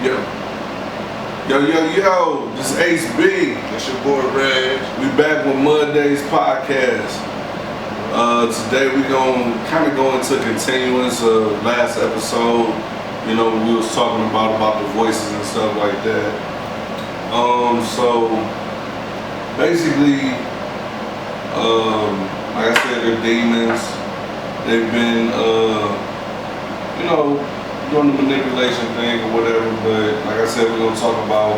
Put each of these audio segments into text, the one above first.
Yo, yo, this is Ace B. It's your boy Reg. We back with Muddaze podcast. Today we gonna kind of go into continuance of last episode. You know, we was talking about the voices and stuff like that. So basically, like I said, they're demons. They've been, doing the manipulation thing or whatever, but like I said, we're gonna talk about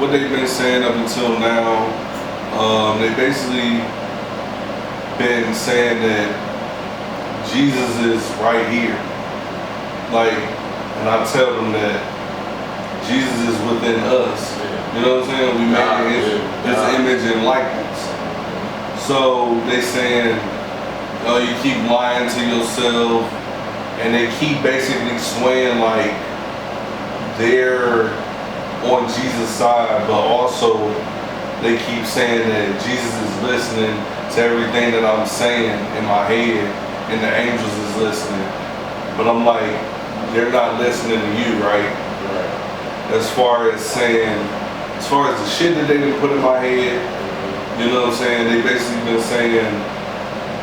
what they've been saying up until now. They basically been saying that Jesus is right here. Like, and I tell them that Jesus is within us. You know what I'm saying? We made his image and likeness. So they saying, you keep lying to yourself. And they keep basically swaying like they're on Jesus' side, but also they keep saying that Jesus is listening to everything that I'm saying in my head, and the angels is listening. But I'm like, they're not listening to you, right? As far as the shit that they done put in my head, you know what I'm saying? They basically been saying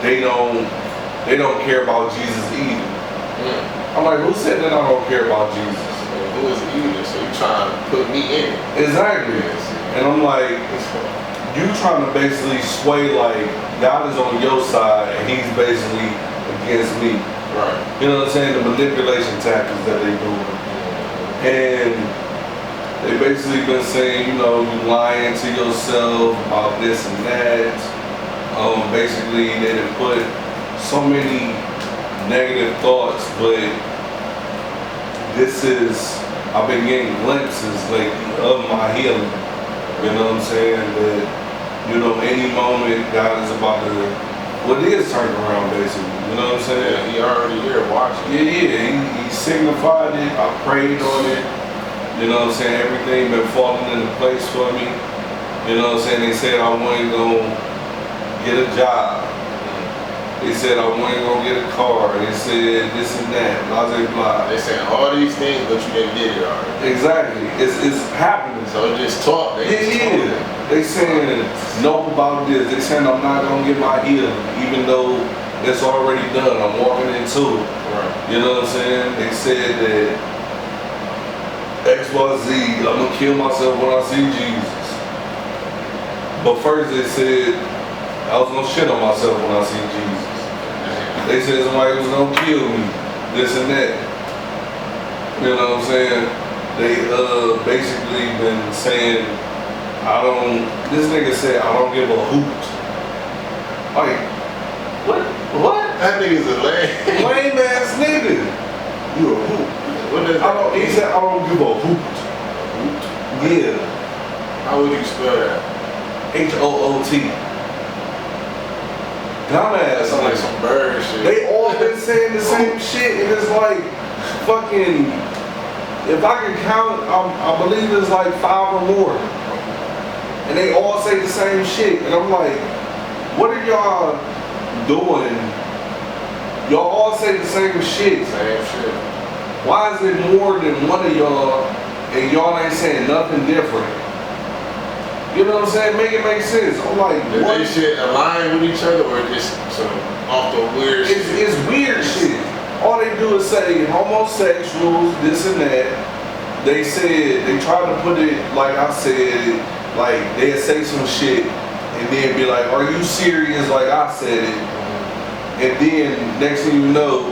they don't care about Jesus either. I'm like, who said that I don't care about Jesus? Who is either? So you trying to put me in it? Exactly. And I'm like, you trying to basically sway like God is on your side and he's basically against me. Right. You know what I'm saying? The manipulation tactics that they do. And they basically been saying, you lying to yourself about this and that. Basically they done put so many negative thoughts, but I've been getting glimpses lately of my healing. You know what I'm saying? That, any moment God is about to, it is turning around basically. You know what I'm saying? Yeah, he already here watching. Yeah, he signified it, I prayed on it. You know what I'm saying? Everything been falling into place for me. You know what I'm saying? They said I wasn't gonna get a job. They said I wasn't gonna get a car. They said this and that, blah, blah, blah. They saying all these things, but you didn't get it already. Exactly. It's happening. So just talk. They saying no about this. They saying I'm not gonna get my healing, even though it's already done. I'm walking into it. Right. You know what I'm saying? They said that XYZ, I'm gonna kill myself when I see Jesus. But first they said I was gonna shit on myself when I see Jesus. They said somebody was gonna kill me, this and that. You know what I'm saying? They basically been saying this nigga said I don't give a hoot. Like, what? That nigga's a lame. Lame ass nigga. You a hoot. What does that mean? He said I don't give a hoot. Yeah. How would you spell that? H-O-O-T. Dumbass. Sound like some bird shit. They all been saying the same shit, and it's like fucking. If I can count, I believe it's like 5 or more, and they all say the same shit, and I'm like, what are y'all doing? Y'all all say the same shit. Same shit. Why is it more than one of y'all, and y'all ain't saying nothing different? You know what I'm saying? Make it make sense. I'm like, Did what? they shit align with each other or just some off the weird shit? It's weird shit. All they do is say homosexuals, this and that. They said, they try to put it like I said, like they'd say some shit and then be like, are you serious? Like I said it. And then next thing you know,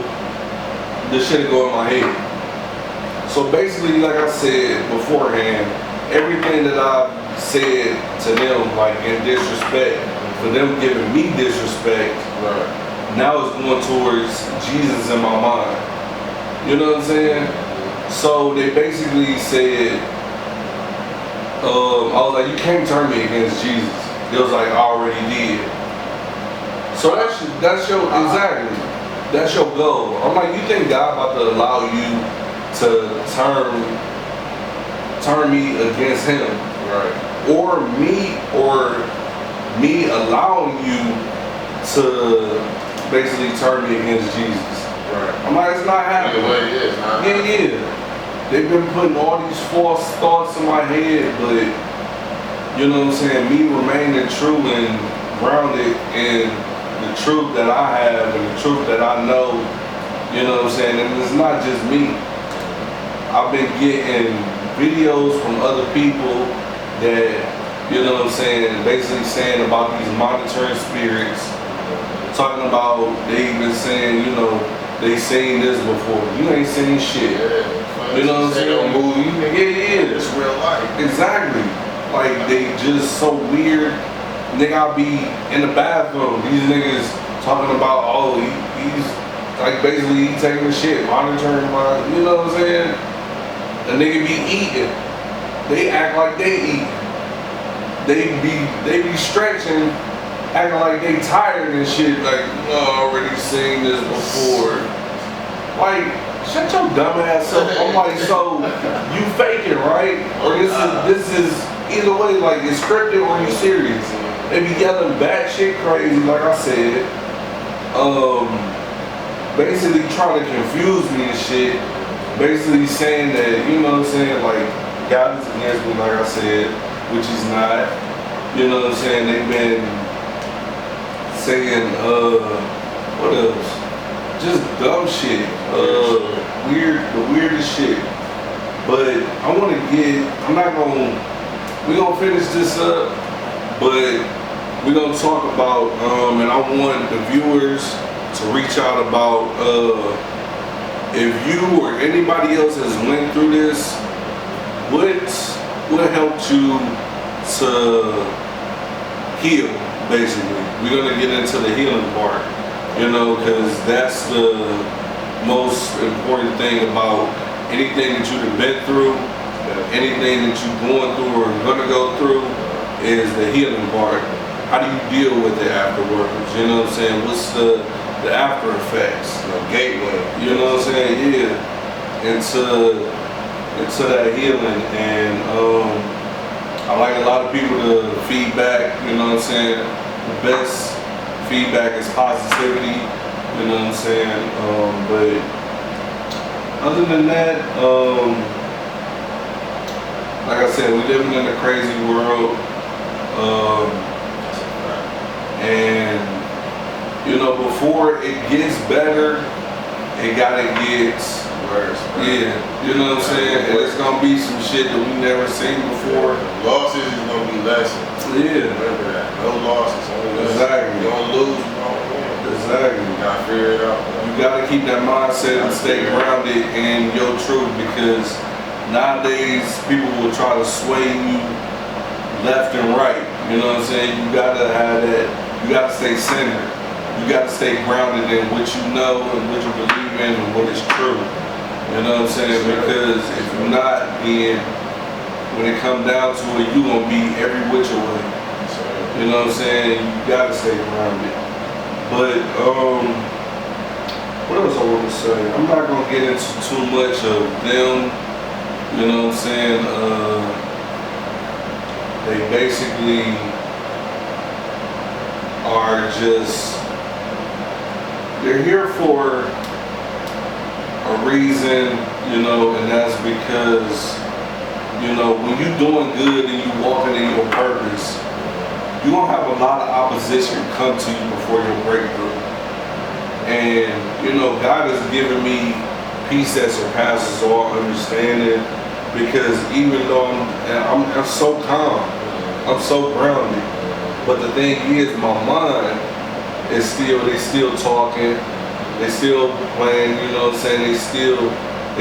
the shit will go in my head. So basically, like I said beforehand, everything that I've said to them, like in disrespect, for them giving me disrespect, Right. now it's going towards Jesus in my mind. You know what I'm saying? So they basically said, I was like, you can't turn me against Jesus. It was like, I already did. So that's your goal. I'm like, you think God about to allow you to turn me against him? Right. Or me allowing you to basically turn me against Jesus. Right. I'm like, it's not happening. Either way it is, huh? Yeah. they've been putting all these false thoughts in my head, but you know what I'm saying, me remaining true and grounded in the truth that I have and the truth that I know, you know what I'm saying, and it's not just me. I've been getting videos from other people that, you know what I'm saying, basically saying about these monitoring spirits, talking about, they even saying, you know, they seen this before. You ain't seen shit. You know what I'm saying? Movie. Yeah. It's real life. Exactly. Like, they just so weird. Nigga, I'll be in the bathroom. These niggas talking about, oh, he's like basically he taking the shit, monitoring my, you know what I'm saying? The nigga be eating. They act like they eat. They be stretching, acting like they tired and shit. Like, oh, I already seen this before. Like, shut your dumb ass up. I'm like, so you faking, right? Or this is either way. Like, it's scripted or you serious. They be yelling bad shit crazy, like I said. Basically trying to confuse me and shit. Basically saying that, you know what I'm saying, like, God is against me, like I said, which he's not. You know what I'm saying? They've been saying, what else? Just dumb shit. The weirdest shit. But I want to we're going to finish this up, but we're going to talk about, and I want the viewers to reach out about, if you or anybody else has went through this, what helped you to heal, basically. We're going to get into the healing part, you know, because that's the most important thing about anything that you've been through, anything that you're going through or going to go through, is the healing part. How do you deal with it afterwards? You know what I'm saying? What's the after effects? The gateway. You know what I'm saying? Yeah. Into that healing. And I like a lot of people to feedback, you know what I'm saying? The best feedback is positivity, you know what I'm saying? But other than that, like I said, we're living in a crazy world. And you know, before it gets better, it gotta get worse. Yeah, you know what I'm saying? And it's gonna be some shit that we never seen before. Losses is gonna be lessons. Yeah. Remember that. No losses, only lessons. Exactly. You don't lose, you don't win. Exactly. You gotta figure it out. You gotta keep that mindset and stay grounded in your truth, because nowadays people will try to sway you left and right. You know what I'm saying? You gotta have that. You gotta stay centered. You gotta stay grounded in what you know and what you believe in and what is true. You know what I'm saying? Because if you're not, then when it comes down to it, you gonna be every which way. You know what I'm saying? You gotta stay grounded. But what else I want to say? I'm not gonna get into too much of them. You know what I'm saying? They basically are just, they're here for a reason, you know, and that's because, you know, when you're doing good and you walking in your purpose, you're gonna have a lot of opposition come to you before your breakthrough. And, you know, God has given me peace that surpasses all understanding, because even though I'm so calm, I'm so grounded, but the thing is, my mind is they still talking, they still playing, you know what I'm saying, they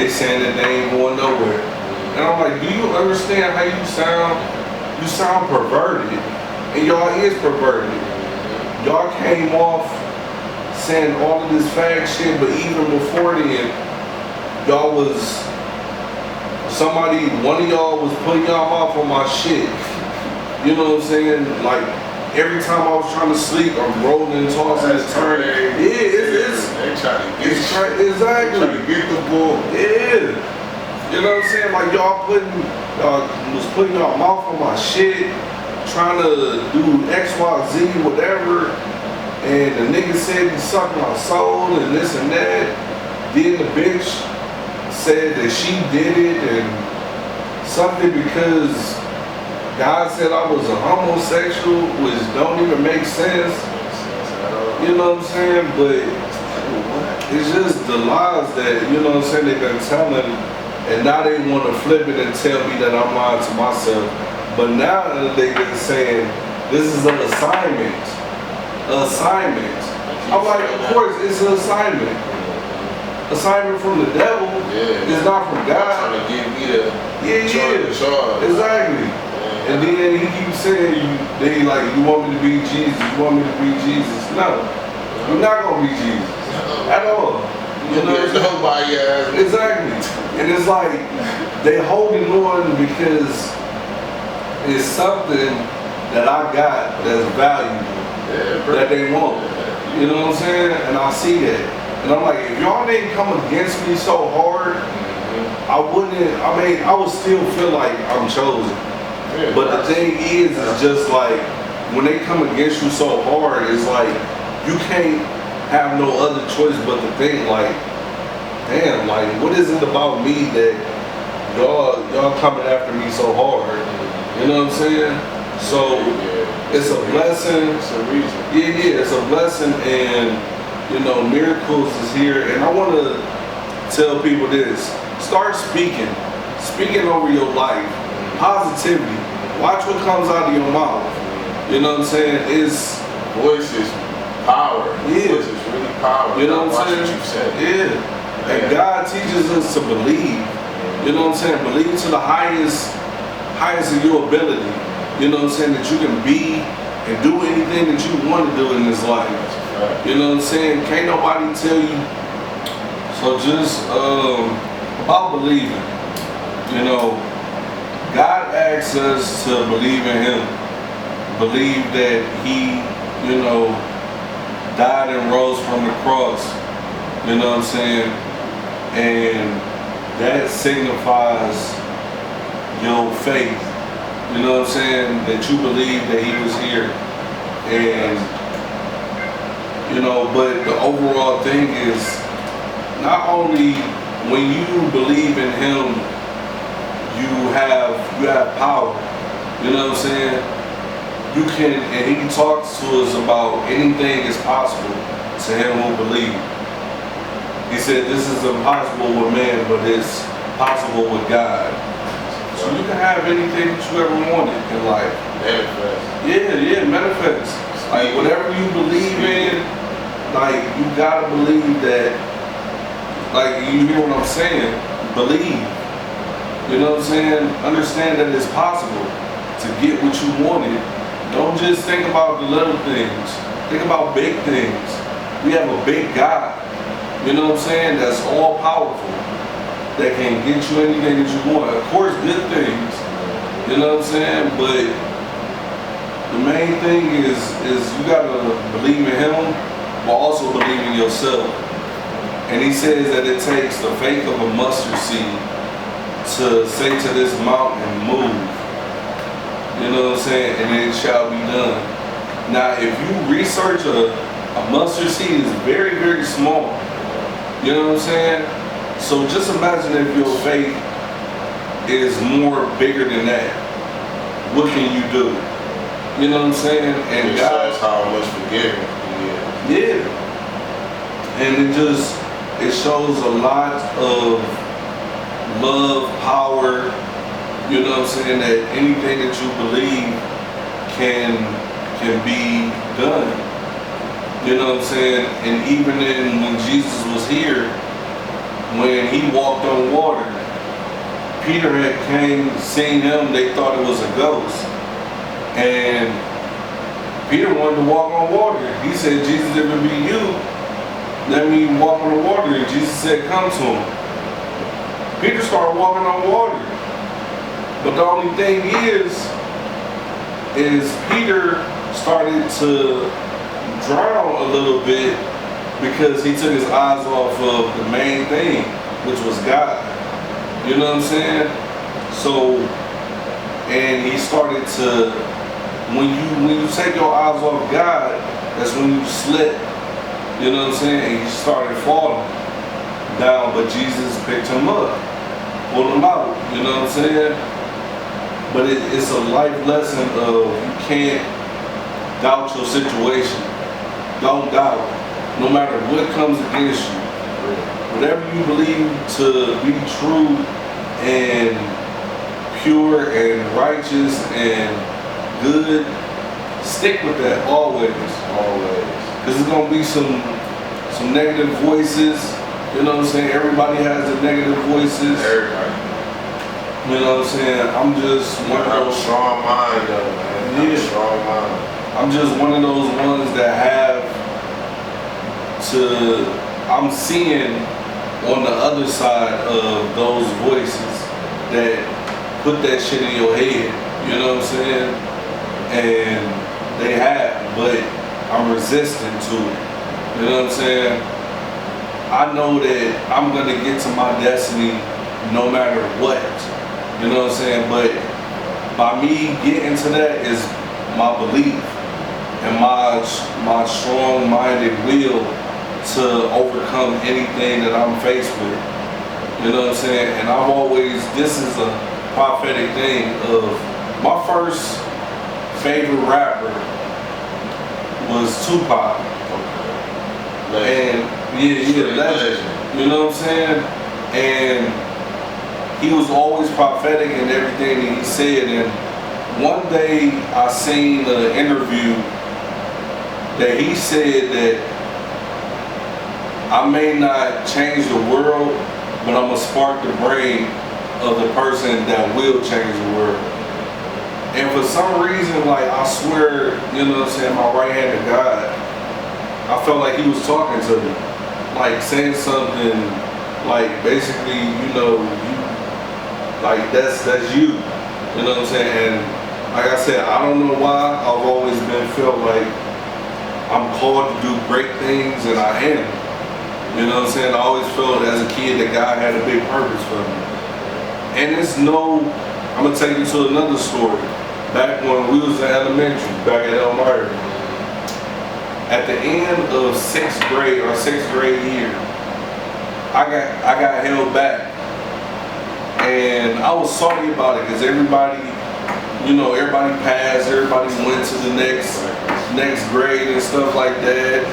saying that they ain't going nowhere. And I'm like, do you understand how you sound? You sound perverted, and y'all is perverted. Y'all came off saying all of this fag shit, but even before then, y'all was, one of y'all was putting y'all off on my shit. You know what I'm saying? Like, every time I was trying to sleep, I'm rolling and tossing and turning. Yeah, they trying to get exactly. Trying to get the bull. Yeah. You know what I'm saying? Like, y'all was putting y'all mouth on my shit, trying to do X, Y, Z, whatever. And the nigga said he sucked my soul and this and that. Then the bitch said that she did it and something because God said I was a homosexual, which don't even make sense. You know what I'm saying? But it's just the lies that, you know what I'm saying, they've been telling, and now they want to flip it and tell me that I'm lying to myself. But now they've been saying, this is an assignment. Assignment. I'm like, of course, it's an assignment. Assignment from the devil. Yeah. It's not from God. Trying to give me the charge. Exactly. And then he keeps saying, they like, you want me to be Jesus? You want me to be Jesus? No. You're not going to be Jesus. At all. You know what I'm saying? Exactly. And it's like, they holding on because it's something that I got that's valuable, that they want. You know what I'm saying? And I see that. And I'm like, if y'all didn't come against me so hard, I would still feel like I'm chosen. But the thing is just like, when they come against you so hard, it's like, you can't have no other choice but to think like, damn, like, what is it about me that y'all coming after me so hard? You know what I'm saying? So, it's a blessing. It's a reason. Yeah, it's a blessing, and, you know, miracles is here. And I want to tell people this. Start speaking over your life. Positivity. Watch what comes out of your mouth. You know what I'm saying? It's voice is power. Yeah. Voice is really power. You know what I'm saying? What you said. Yeah. And God teaches us to believe. You know what I'm saying? Believe to the highest of your ability. You know what I'm saying? That you can be and do anything that you want to do in this life. You know what I'm saying? Can't nobody tell you. So just about believing. You know, God asks us to believe in Him. Believe that He, you know, died and rose from the cross. You know what I'm saying? And that signifies your faith. You know what I'm saying? That you believe that He was here. And, you know, but the overall thing is, not only when you believe in Him, you have power. You know what I'm saying? You can, and He talks to us about anything is possible to him who believes. He said this is impossible with man, but it's possible with God. So you can have anything that you ever wanted in life. Manifest. Yeah, manifest. Like whatever you believe in, like you gotta believe that, like you hear what I'm saying, believe. You know what I'm saying? Understand that it's possible to get what you wanted. Don't just think about the little things. Think about big things. We have a big God. You know what I'm saying? That's all powerful. That can get you anything that you want. Of course, good things. You know what I'm saying? But the main thing is you gotta believe in Him, but also believe in yourself. And He says that it takes the faith of a mustard seed to say to this mountain, move. You know what I'm saying? And it shall be done. Now, if you research a mustard seed is very, very small. You know what I'm saying? So just imagine if your faith is more bigger than that. What can you do? You know what I'm saying? And God shows how much forgiving He is. Yeah. And it shows a lot of love, power. You know what I'm saying? That anything that you believe can be done. You know what I'm saying? And even when Jesus was here, when He walked on water, Peter had seen Him, they thought it was a ghost. And Peter wanted to walk on water. He said, Jesus, if it be you, let me walk on the water. And Jesus said, come to him. Peter started walking on water. But the only thing is Peter started to drown a little bit because he took his eyes off of the main thing, which was God. You know what I'm saying? So, and he started to, when you take your eyes off God, that's when you slip. You know what I'm saying? And you started falling. down, but Jesus picked him up, pulled him out. You know what I'm saying? But it's a life lesson of you can't doubt your situation. Don't doubt. No matter what comes against you. Whatever you believe to be true and pure and righteous and good, stick with that always. Always. Because there's going to be some negative voices. You know what I'm saying? Everybody has the negative voices. Everybody. You know what I'm saying? I'm just one of have a those. strong mind, though, man. Have a strong mind. I'm just one of those ones that have to. I'm seeing on the other side of those voices that put that shit in your head. You know what I'm saying? And they have, but I'm resistant to it. You know what I'm saying? I know that I'm gonna get to my destiny no matter what. You know what I'm saying? But by me getting to that is my belief and my strong-minded will to overcome anything that I'm faced with. You know what I'm saying? And I've always, this is a prophetic thing of my first favorite rapper was Tupac. And yeah, legend. You know what I'm saying? And he was always prophetic in everything that he said. And one day I seen an interview that he said that I may not change the world, but I'm gonna spark the brain of the person that will change the world. And for some reason, like, I swear, you know what I'm saying, my right hand to God, I felt like he was talking to me, like saying something, like basically, you know, like that's you. You know what I'm saying? And like I said, I don't know why I've always felt like I'm called to do great things, and I am. You know what I'm saying? I always felt as a kid that God had a big purpose for me. And I'm gonna take you to another story. Back when we was in elementary, back at Elmira, at the end of 6th grade or 6th grade year, I got held back. And I was sorry about it because everybody passed, everybody went to the next grade and stuff like that.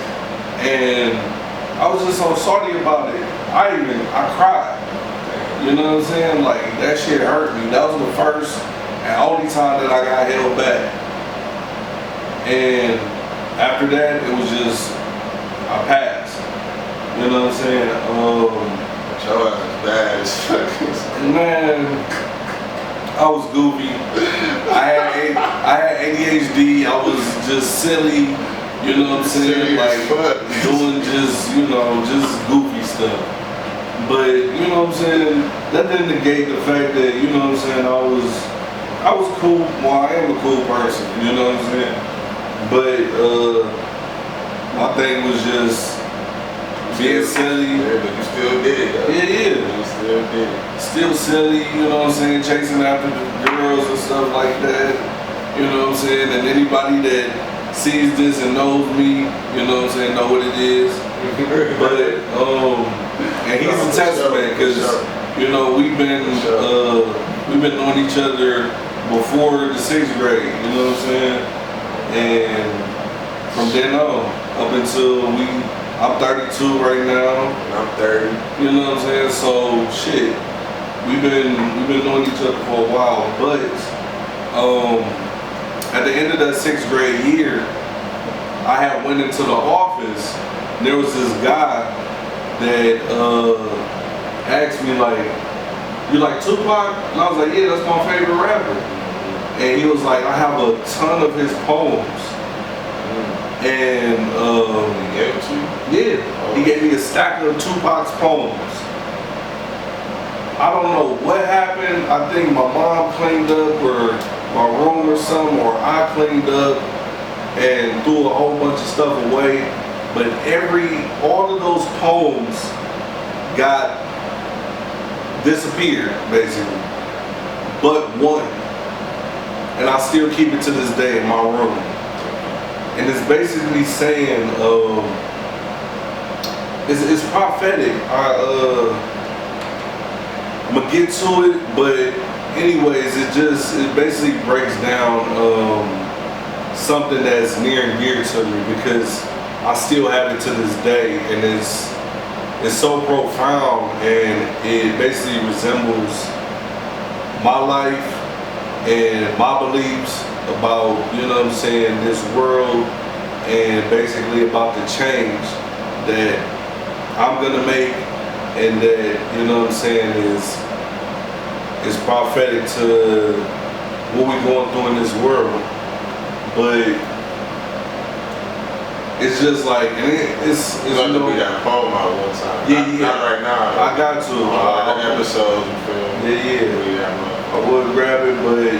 And I was just so sorry about it. I cried. You know what I'm saying? Like, that shit hurt me. That was the first and only time that I got held back. And after that, it was just, I passed. You know what I'm saying? Your ass is bad as fuck. Man, I was goofy. I had ADHD. I was just silly. You know what I'm saying? Like doing just goofy stuff. But you know what I'm saying? That didn't negate the fact that, you know what I'm saying, I was cool. Well, I am a cool person. You know what I'm saying? But my thing was just being silly. Yeah, but you still did it though. Yeah. You still did it. Still silly, you know what I'm saying, chasing after the girls and stuff like that. You know what I'm saying? And anybody that sees this and knows me, you know what I'm saying, know what it is. But and he's a testament because you know we've been knowing each other before the 6th grade. You know what I'm saying? And from then on, up until I'm 32 right now. I'm 30. You know what I'm saying? So shit, we've been knowing each other for a while. But at the end of that 6th grade year, I had went into the office. And there was this guy that asked me like, "You like Tupac?" And I was like, "Yeah, that's my favorite rapper." And he was like, "I have a ton of his poems." And he gave it to you? Yeah, he gave me a stack of Tupac's poems. I don't know what happened. I think my mom cleaned up or my room or something, or I cleaned up and threw a whole bunch of stuff away. But all of those poems got disappeared, basically. But one. And I still keep it to this day in my room. And it's basically saying, it's prophetic. I'm gonna get to it, but anyways, it basically breaks down something that's near and dear to me because I still have it to this day, and it's so profound, and it basically resembles my life and my beliefs about, you know what I'm saying, this world, and basically about the change that I'm gonna make, and that, you know what I'm saying, is prophetic to what we're going through in this world. But it's just like, and it's You got to be that poem out one time. Yeah, Not right now. I got to. The episodes, you feel me? Yeah. I would grab it, but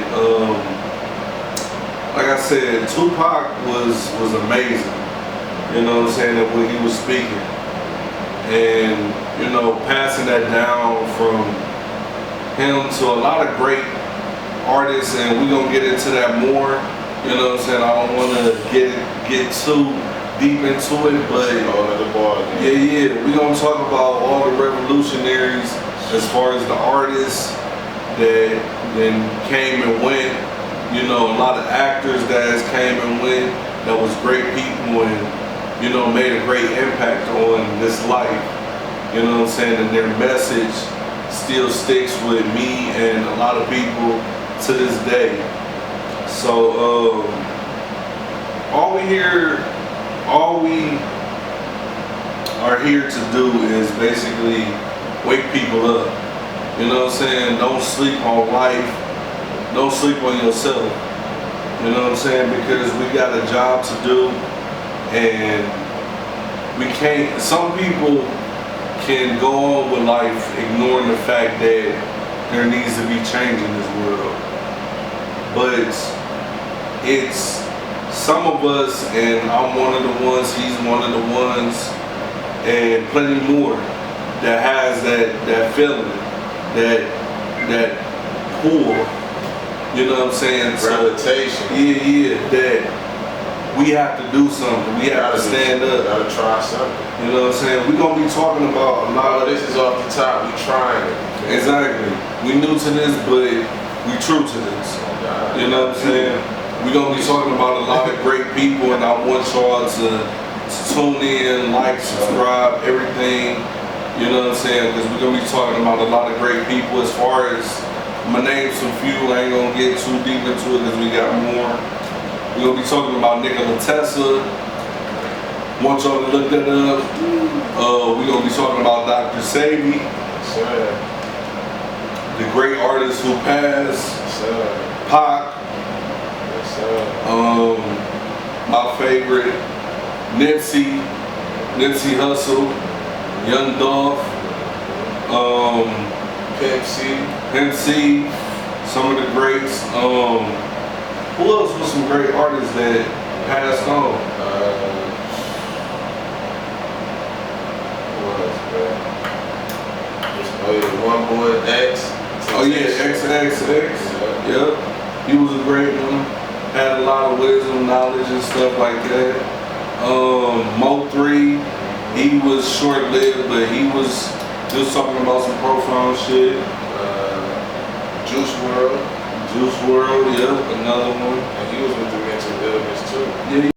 like I said, Tupac was amazing. You know what I'm saying, that when he was speaking, and you know, passing that down from him to a lot of great artists, and we're gonna get into that more. You know what I'm saying? I don't want to get too deep into it, but yeah, we're gonna talk about all the revolutionaries as far as the artists that then came and went. You know, a lot of actors that has came and went, that was great people, and you know, made a great impact on this life. You know what I'm saying? And their message still sticks with me and a lot of people to this day. So all we are here to do is basically wake people up. You know what I'm saying? Don't sleep on life. Don't sleep on yourself. You know what I'm saying? Because we got a job to do, and we can't. Some people can go on with life ignoring the fact that there needs to be change in this world. But it's some of us, and I'm one of the ones, he's one of the ones, and plenty more that has that feeling, that pull. You know what I'm saying? Gravitation. Yeah, that we have to do something. We have to stand up. Gotta try something. You know what I'm saying? We're gonna be talking about a lot of this is off the top. We trying it. Exactly. We new to this, but we true to this. You know what I'm saying? We're gonna be talking about a lot of great people, and I want y'all to tune in, like, subscribe, everything. You know what I'm saying? Because we're gonna be talking about a lot of great people. As far as my name, some few, I ain't gonna get too deep into it because we got more. We're gonna be talking about Nikola Tesla. Want y'all to look that up. We're gonna be talking about Dr. Sabi, the great artist who passed, Pac, my favorite, Nipsey Hussle, Young Dolph, Pimp C, some of the greats. Who else was some great artists that passed on? One boy X. Oh yeah, XXX. Yep. He was a great one. Had a lot of wisdom, knowledge, and stuff like that. Mo3, he was short-lived, but he was just talking about some profound shit. Juice WRLD, yep, another one. And he was with the mental illness too. Yeah.